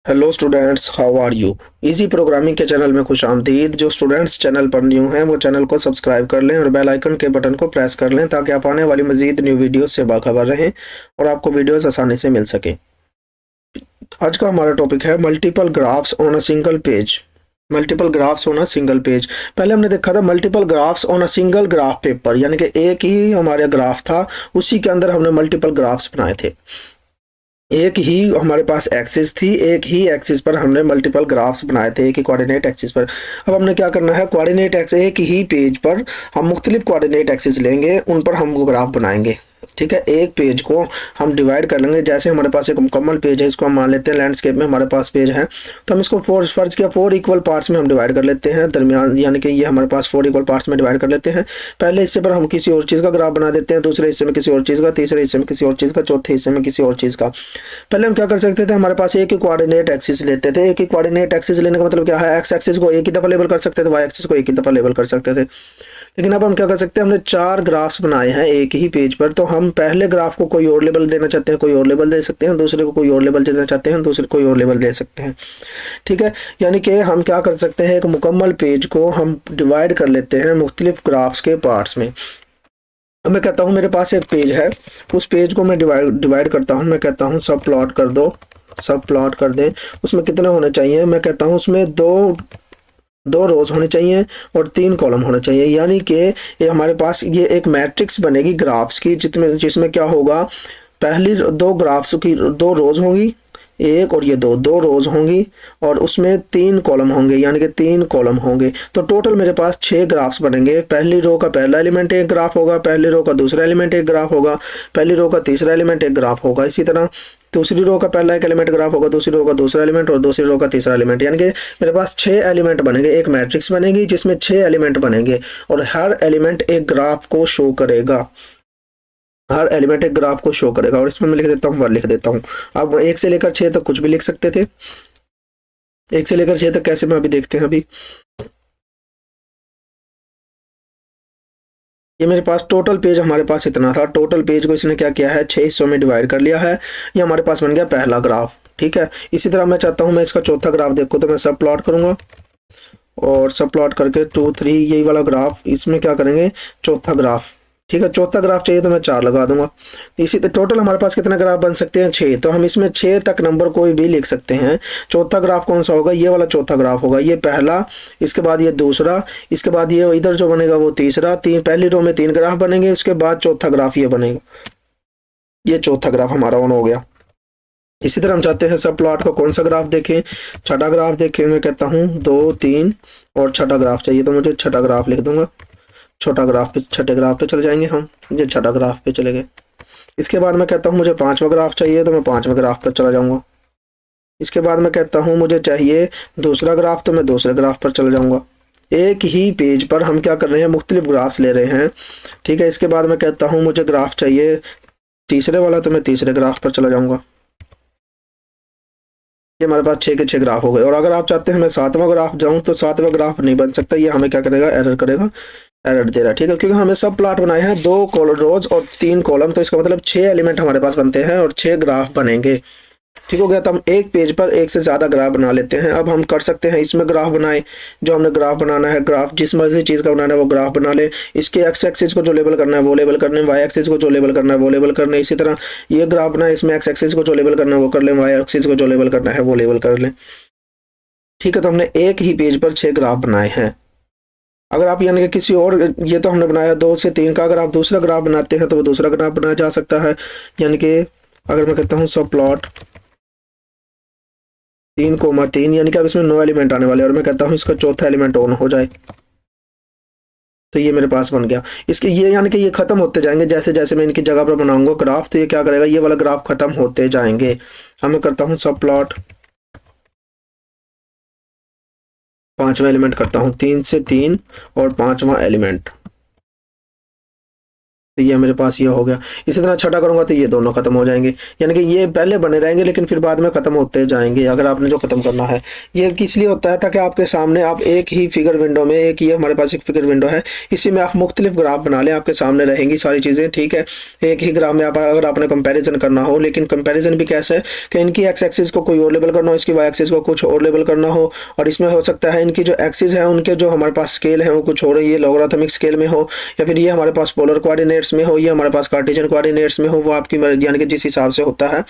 Hello students, how are you. Easy programming के channel में खुश आमदीद। जो स्टूडेंट्स चैनल पर न्यू हैं वो चैनल को सब्सक्राइब कर लें और बेल आइकन के बटन को प्रेस कर लें ताकि आप आने वाली मजीद न्यू वीडियोस से बाखबर रहें और आपको वीडियोस आसानी से मिल सके। आज का हमारा टॉपिक है multiple graphs on a single page. Multiple graphs on a single page. पहले हमने देखा था multiple graphs on a single graph paper, यानी कि एक ही हमारा ग्राफ था, उसी के अंदर हमने मल्टीपल ग्राफ्स बनाए थे। एक ही हमारे पास एक्सिस थी, एक ही एक्सिस पर हमने मल्टीपल ग्राफ्स बनाए थे, एक ही कोऑर्डिनेट एक्सिस पर। अब हमने क्या करना है, कोऑर्डिनेट एक्सिस एक ही पेज पर हम मुख्तलिफ कोऑर्डिनेट एक्सिस लेंगे, उन पर हम वो ग्राफ बनाएंगे। ठीक है, एक पेज को हम डिवाइड कर लेंगे। जैसे हमारे पास एक मुकम्मल पेज है, इसको हम मान लेते हैं लैंडस्केप में हमारे पास पेज है, तो हम इसको फर्ज किया 4 इक्वल पार्ट्स में हम डिवाइड कर लेते हैं दरमियान, यानी कि ये हमारे पास 4 इक्वल पार्ट्स में डिवाइड कर लेते हैं। पहले हिस्से पर हम किसी और चीज़ का ग्राफ बना देते हैं, दूसरे हिस्से में किसी और चीज़ का, तीसरे हिस्से में किसी और चीज़ का, चौथे हिस्से में किसी और चीज़ का। पहले हम क्या कर सकते थे, हमारे पास एक ही कोऑर्डिनेट एक्सिस लेते थे। एक ही कोऑर्डिनेट एक्सिस लेने का मतलब क्या है, एक्स एक्सिस को एक ही दफ़ा लेबल कर सकते थे, वाई एक्सिस को एक ही दफ़ा लेबल कर सकते थे। लेकिन अब हम क्या कर सकते हैं, हमने 4 ग्राफ्स बनाए हैं एक ही पेज पर, तो हम पहले ग्राफ को कोई और लेबल देना चाहते हैं, कोई और लेबल दे सकते हैं, दूसरे को कोई और लेबल देना चाहते हैं, दूसरे को कोई और लेबल दे सकते हैं। ठीक है, यानी कि हम क्या कर सकते हैं, एक मुकम्मल पेज को हम डिवाइड कर लेते हैं मुख्तलिफ ग्राफ्स के पार्ट्स में। अब मैं कहता हूँ मेरे पास एक पेज है, उस पेज को मैं डिवाइड करता हूँ। मैं कहता हूँ सब प्लॉट कर दो, सब प्लॉट कर दें। उसमें कितने होने चाहिए, मैं कहता हूँ उसमें दो दो रोज होने चाहिए और 3 कॉलम होने चाहिए। यानी कि ये हमारे पास ये एक मैट्रिक्स बनेगी ग्राफ्स की, जिसमें क्या होगा, पहली 2 ग्राफ्स की 2 रोज होंगी, एक और ये दो रोज होंगी, और उसमें 3 कॉलम होंगे, यानी कि 3 कॉलम होंगे। तो टोटल मेरे पास 6 ग्राफ्स बनेंगे। पहली रो का पहला एलिमेंट एक ग्राफ होगा, पहली रो का दूसरा एलिमेंट एक ग्राफ होगा, पहली रो का तीसरा एलिमेंट एक ग्राफ होगा। इसी तरह दूसरी रो का पहला एक एलिमेंट ग्राफ होगा, दूसरी रो का दूसरा एलिमेंट और दूसरी रो का तीसरा एलिमेंट। यानी कि मेरे पास 6 एलिमेंट बनेंगे, एक मैट्रिक्स बनेगी जिसमें 6 एलिमेंट बनेंगे और हर एलिमेंट एक ग्राफ को शो करेगा। हर एलिमेंट एक ग्राफ को शो करेगा। और इसमें मैं लिख देता हूँ, वर लिख देता हूँ। अब 1 से लेकर 6 तक कुछ भी लिख सकते थे। 1 से लेकर 6 तक कैसे, मैं अभी देखते हैं। अभी ये मेरे पास टोटल पेज हमारे पास इतना था। टोटल पेज को इसने क्या किया है, 6 हिस्सों में डिवाइड कर लिया है। ये हमारे पास बन गया पहला ग्राफ। ठीक है, इसी तरह मैं चाहता हूँ मैं इसका चौथा ग्राफ देखूँ, तो मैं सब प्लॉट करूंगा और सब प्लॉट करके 2 3 यही वाला ग्राफ, इसमें क्या करेंगे, चौथा ग्राफ। ठीक है, चौथा ग्राफ चाहिए तो मैं 4 लगा दूंगा। इसी तो टोटल हमारे पास कितने ग्राफ बन सकते हैं, 6। तो हम इसमें 6 तक नंबर कोई भी लिख सकते हैं। चौथा ग्राफ कौन सा होगा, ये वाला चौथा ग्राफ होगा। ये पहला, इसके बाद ये दूसरा, इसके बाद ये इधर जो बनेगा वो तीसरा। पहली रो में 3 ग्राफ बनेंगे, उसके बाद चौथा ग्राफ ये बनेगा। ये चौथा ग्राफ हमारा ऑन हो गया। इसी तरह हम चाहते हैं सब प्लॉट का कौन सा ग्राफ देखें, छठा ग्राफ देखें। मैं कहता हूँ 2 3 और छठा ग्राफ चाहिए, तो मुझे छठा ग्राफ लिख दूंगा। छोटा ग्राफ पे, छठे ग्राफ पे चले जाएंगे हम। ये छठा ग्राफ पे चले गए। इसके बाद मैं कहता हूँ मुझे 5वां ग्राफ चाहिए, तो मैं 5वें ग्राफ पर चला जाऊंगा। इसके बाद मैं कहता हूँ मुझे चाहिए दूसरा ग्राफ, तो मैं दूसरे ग्राफ पर चला जाऊंगा। एक ही पेज पर हम क्या कर रहे हैं, मुख्तलिफ ग्राफ्स ले रहे हैं। ठीक है, इसके बाद मैं कहता हूँ मुझे ग्राफ चाहिए तीसरे वाला, तो मैं तीसरे ग्राफ पर चला जाऊंगा। ये हमारे पास 6 के 6 ग्राफ हो गए। और अगर आप चाहते हैं मैं 7वां ग्राफ जाऊं, तो 7वां ग्राफ नहीं बन सकता। ये हमें क्या करेगा, एरर करेगा, एरर दे रहा है। ठीक है, क्योंकि हमें सब प्लॉट बनाए हैं, 2 रोज और 3 कॉलम, तो इसका मतलब 6 एलिमेंट हमारे पास बनते हैं और 6 ग्राफ बनेंगे। ठीक हो गया, तो हम एक पेज पर एक से ज़्यादा ग्राफ बना लेते हैं। अब हम कर सकते हैं, इसमें ग्राफ बनाए, जो हमने ग्राफ बनाना है, ग्राफ जिस मर्जी चीज़ का बनाना है वो ग्राफ बना ले। इसके एक्स एक्सिस को जो लेबल करना है वो लेबल करने, वाई एक्सिस को जो लेबल करना है वो लेबल करने। इसी तरह ये ग्राफ बनाए, इसमें एक्स एक्सिस को जो लेबल करना है वो कर लें, वाई एक्सिस को जो लेबल करना है वो लेबल कर लें। ठीक है, तो हमने एक ही पेज पर 6 ग्राफ बनाए हैं। अगर आप यानी कि किसी और, ये तो हमने बनाया 2 से 3 का, अगर आप दूसरा ग्राफ बनाते हैं तो वो दूसरा ग्राफ बनाया जा सकता है। यानी कि अगर मैं कहता हूँ सब प्लॉट 3,3, यानी कि अब इसमें 9 एलिमेंट आने वाले हैं और मैं कहता हूँ इसका चौथा एलिमेंट ऑन हो जाए, तो ये मेरे पास बन गया। इसके ये यानी कि ये खत्म होते जाएंगे, जैसे जैसे मैं इनकी जगह पर बनाऊंगा ग्राफ, तो ये क्या करेगा, ये वाला ग्राफ खत्म होते जाएंगे। अब मैं करता हूँ सब प्लॉट 5वां एलिमेंट करता हूँ, 3 से 3 और 5वां एलिमेंट। तो ये मेरे पास ये हो गया। इसी तरह छठा करूंगा तो ये दोनों खत्म हो जाएंगे, यानी कि ये पहले बने रहेंगे लेकिन फिर बाद में खत्म होते जाएंगे अगर आपने जो खत्म करना है। ये किस लिए होता है, ताकि आपके सामने आप एक ही फिगर विंडो में, एक ये हमारे पास एक फिगर विंडो है, इसी में आप मुख्तलिफ ग्राफ बना लें, आपके सामने रहेंगी सारी चीज़ें, ठीक है। एक ही ग्राफ में आप अगर आपने कंपेरिजन करना हो, लेकिन कंपेरिजन भी कैसे है कि इनकी एक्स एक्सिस को कोई और लेबल करना हो, इसकी वाई एक्सिस को कुछ और लेबल करना हो, और इसमें हो सकता है इनकी जो एक्सिस है उनके जो हमारे पास स्केल है वो कुछ और ये लॉगरिथमिक स्केल में हो, या फिर ये हमारे पास पोलर कोऑर्डिनेट्स में हो, ये हमारे पास कार्टेशियन कोऑर्डिनेट्स में हो, वो आपकी यानी कि जिस हिसाब से होता है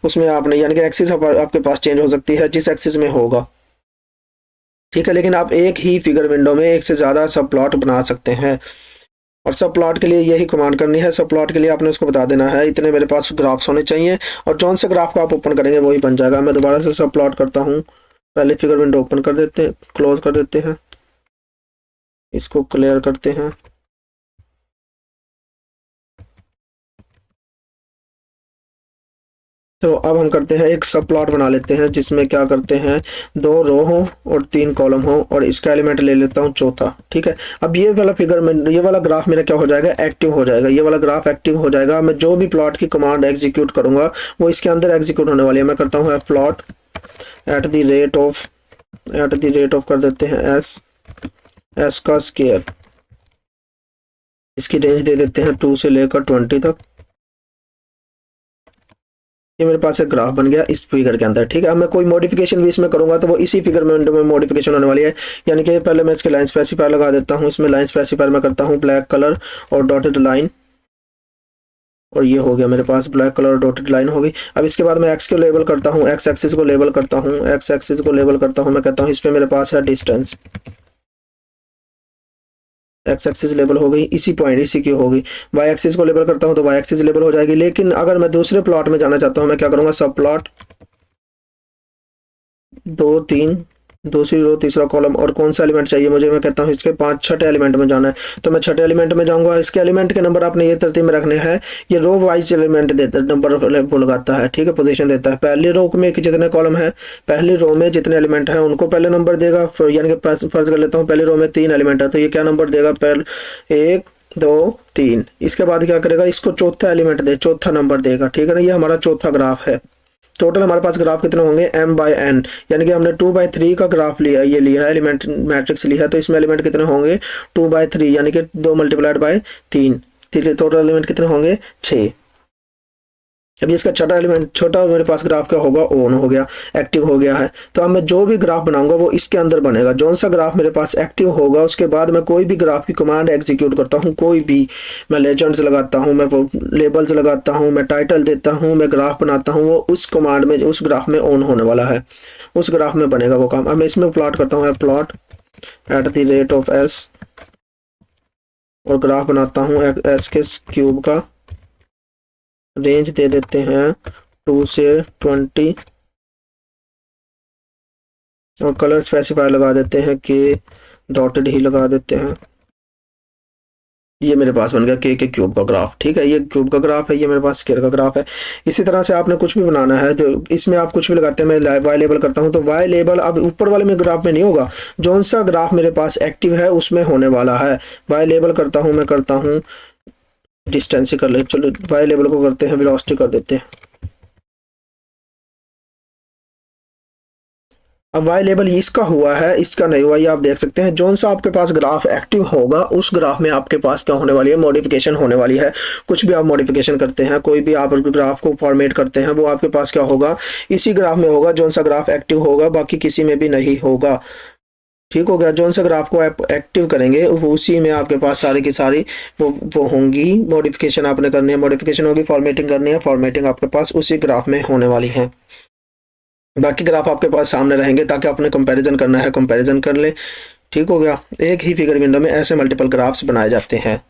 उसमें आपने यानी कि एक्सिस आपके पास चेंज हो सकती है जिस एक्सिस में होगा, ठीक है। लेकिन आप एक ही फिगर विंडो में एक से ज़्यादा सब प्लॉट बना सकते हैं, और सब प्लॉट के लिए यही कमांड करनी है। सब प्लॉट के लिए आपने उसको बता देना है इतने मेरे पास ग्राफ्स होने चाहिए, और जौन से ग्राफ को आप ओपन करेंगे वही बन जाएगा। मैं दोबारा से सब प्लॉट करता हूँ, पहले फिगर विंडो ओपन कर देते हैं, क्लोज कर देते हैं, इसको क्लियर करते हैं। तो अब हम करते हैं एक सब प्लॉट बना लेते हैं जिसमें क्या करते हैं 2 रो हो और 3 कॉलम हो, और इसका एलिमेंट ले लेता हूँ चौथा, ठीक है। अब ये वाला फिगर में ये वाला ग्राफ मेरा क्या हो जाएगा, एक्टिव हो जाएगा। ये वाला ग्राफ एक्टिव हो जाएगा। मैं जो भी प्लॉट की कमांड एग्जीक्यूट करूंगा वो इसके अंदर एग्जीक्यूट होने वाली है। मैं करता हूँ plot at the rate of कर देते हैं एस का स्केयर, इसकी रेंज दे देते हैं 2 से लेकर 20 तक। ये मेरे पास एक ग्राफ बन गया इस फिगर के अंदर, ठीक है। अब मैं कोई मॉडिफिकेशन भी इसमें करूंगा तो वो इसी फिगर में मॉडिफिकेशन होने वाली है, यानी कि पहले मैं इसके लाइन स्पेसिफायर लगा देता हूँ। इसमें लाइन स्पेसिफायर मैं करता हूँ ब्लैक कलर और डॉटेड लाइन, और ये हो गया मेरे पास ब्लैक कलर और डॉटेड लाइन हो गई। अब इसके बाद मैं एक्स को लेबल करता हूँ, एक्स एक्सिस को लेबल करता हूँ, एक्स एक्सिस को लेबल करता हूँ। मैं कहता हूँ इस पर मेरे पास है डिस्टेंस, एक्स एक्सिस लेबल हो गई, इसी पॉइंट इसी की होगी। वाई एक्सिस को लेबल करता हूँ तो वाई एक्सिस लेबल हो जाएगी। लेकिन अगर मैं दूसरे प्लॉट में जाना चाहता हूँ, मैं क्या करूँगा, सब प्लॉट 2 3 दूसरी रो तीसरा कॉलम, और कौन सा एलिमेंट चाहिए मुझे, मैं कहता हूँ इसके 5 छठे एलिमेंट में जाना है तो मैं छठे एलिमेंट में जाऊंगा। इसके एलिमेंट के नंबर आपने ये तरतीब में रखने हैं, ये रो वाइज एलिमेंट देता है, नंबर वो लगाता है, ठीक है, पोजीशन देता है। पहली रो में जितने कॉलम है, पहली रो में जितने एलिमेंट है उनको पहले नंबर देगा, यानी कि फर्ज कर लेता हूँ पहली रो में 3 एलिमेंट है तो ये क्या नंबर देगा, पहले 1 2 3। इसके बाद क्या करेगा, इसको चौथा एलिमेंट दे, चौथा नंबर देगा, ठीक है ना। ये हमारा चौथा ग्राफ है। टोटल हमारे पास ग्राफ कितने होंगे, m/n, यानी कि हमने 2/3 का ग्राफ लिया, ये लिया है एलिमेंट मैट्रिक्स लिया है, तो इसमें एलिमेंट कितने होंगे 2/3, यानी कि 2 × 3, टोटल एलिमेंट कितने होंगे 6। अभी इसका छोटा एलिमेंट, छोटा मेरे पास ग्राफ क्या होगा, ऑन हो गया, एक्टिव हो गया है। तो अब मैं जो भी ग्राफ बनाऊंगा वो इसके अंदर बनेगा। जौन सा ग्राफ मेरे पास एक्टिव होगा उसके बाद मैं कोई भी ग्राफ की कमांड एग्जीक्यूट करता हूँ, कोई भी, मैं लेजेंड्स लगाता हूँ, मैं वो लेबल्स लगाता हूँ, मैं टाइटल देता हूँ, मैं ग्राफ बनाता हूँ, वो उस कमांड में उस ग्राफ में ऑन होने वाला है, उस ग्राफ में बनेगा वो काम। अब मैं इसमें प्लॉट करता हूँ plot at the rate of S, और ग्राफ बनाता हूँ एस के क्यूब का, रेंज दे देते हैं 2 से 20, और कलर स्पेसिफायर लगा देते हैं के डॉटेड ही लगा देते हैं। ये मेरे पास बन गया के क्यूब का ग्राफ, ठीक है। ये क्यूब का ग्राफ है, ये मेरे पास स्क्वायर का ग्राफ है। इसी तरह से आपने कुछ भी बनाना है तो इसमें आप कुछ भी लगाते हैं। मैं वाई लेबल करता हूँ तो वाई लेबल अब ऊपर वाले में ग्राफ में नहीं होगा, जौन सा ग्राफ मेरे पास एक्टिव है उसमें होने वाला है। वाई लेबल करता हूँ, मैं करता हूँ डिस्टेंस कर ले, चलो वाई लेवल को करते हैं वेलोसिटी कर देते हैं। अब वाई लेवल इसका हुआ है, इसका नहीं हुआ, ये आप देख सकते हैं। जौन सा आपके पास ग्राफ एक्टिव होगा उस ग्राफ में आपके पास क्या होने वाली है, मॉडिफिकेशन होने वाली है। कुछ भी आप मॉडिफिकेशन करते हैं, कोई भी आप ग्राफ को फॉर्मेट करते हैं, वो आपके पास क्या होगा, इसी ग्राफ में होगा जौन सा ग्राफ एक्टिव होगा, बाकी किसी में भी नहीं होगा। ठीक हो गया। जौन सा ग्राफ को आप एक्टिव करेंगे वो उसी में आपके पास सारी की सारी वो होंगी। मॉडिफिकेशन आपने करनी है, मॉडिफिकेशन होगी, फॉर्मेटिंग करनी है, फॉर्मेटिंग आपके पास उसी ग्राफ में होने वाली है। बाकी ग्राफ आपके पास सामने रहेंगे ताकि आपने कंपैरिजन करना है, कंपैरिजन कर ले। ठीक हो गया। एक ही फिगर विंडो में ऐसे मल्टीपल ग्राफ्स बनाए जाते हैं।